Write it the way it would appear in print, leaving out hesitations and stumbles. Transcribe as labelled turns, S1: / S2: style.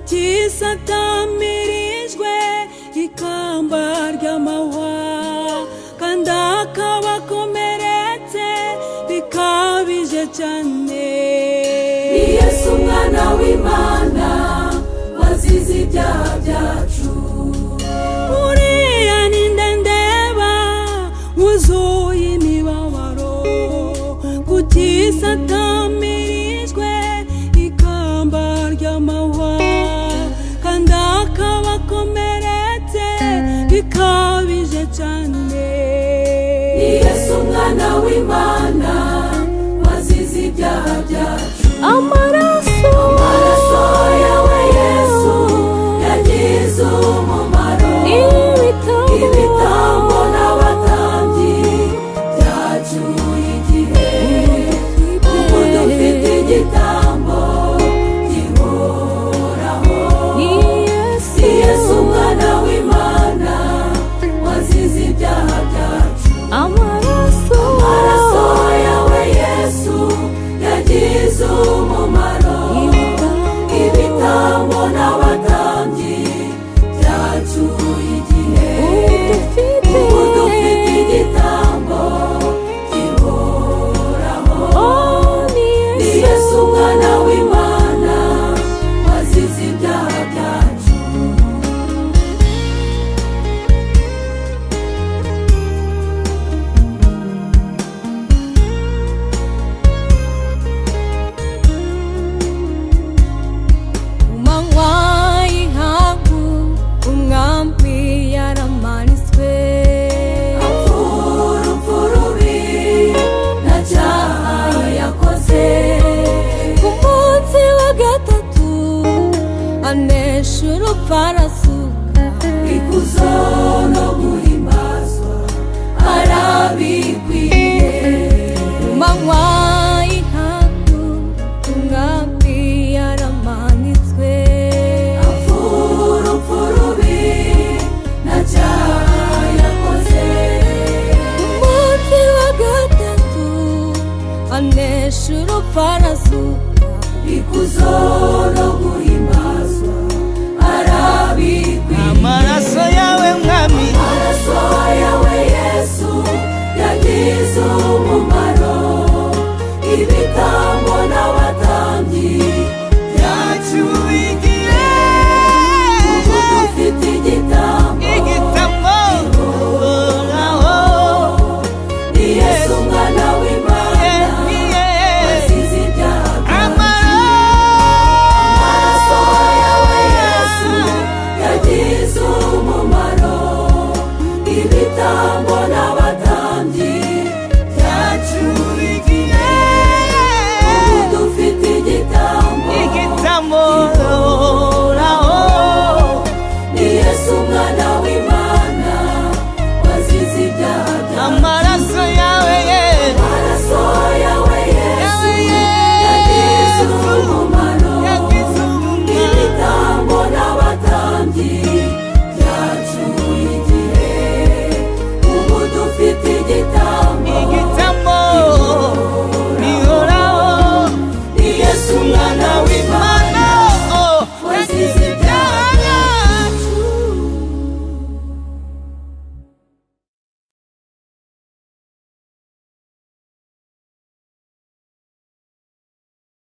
S1: kisatamirijwe ikamba ry'amahwa kandi akabakomeretse bikabije cyane.
S2: Ni Yesu umwana w'Imana wazize ibyaha byacu.
S1: Uriya ni nde ndeba wuzuye imibabaro, kisatamirijwe ikamba ry'amahwa kandi akabakomeretse bikabije cyane.
S2: Ni Yesu umwana w'Imana wazize ibyaha byacu.
S1: Amaraso
S2: yawe Yesu yagize umumaro. Ibitambo n'abatambyi byacyuye igihe. Ubu dufite igitambo gihoraho. Ni Yesu umwana w'Imana wazize ibyaha byacu.
S1: amaraso
S2: yawe Yesu yagize umumaro. Ibitambo n'abatambyi byacyuye igihe. Ubu dufite igitambo gihoraho. Ni Yesu umwana w'Imana wazize ibyaha byacu.
S1: umanywa y'ihangu umwami yaramanitswe,
S2: Urupfu rubi nta cyaha yakoze.
S1: ku munsi wa gatatu anesha urupfu arasa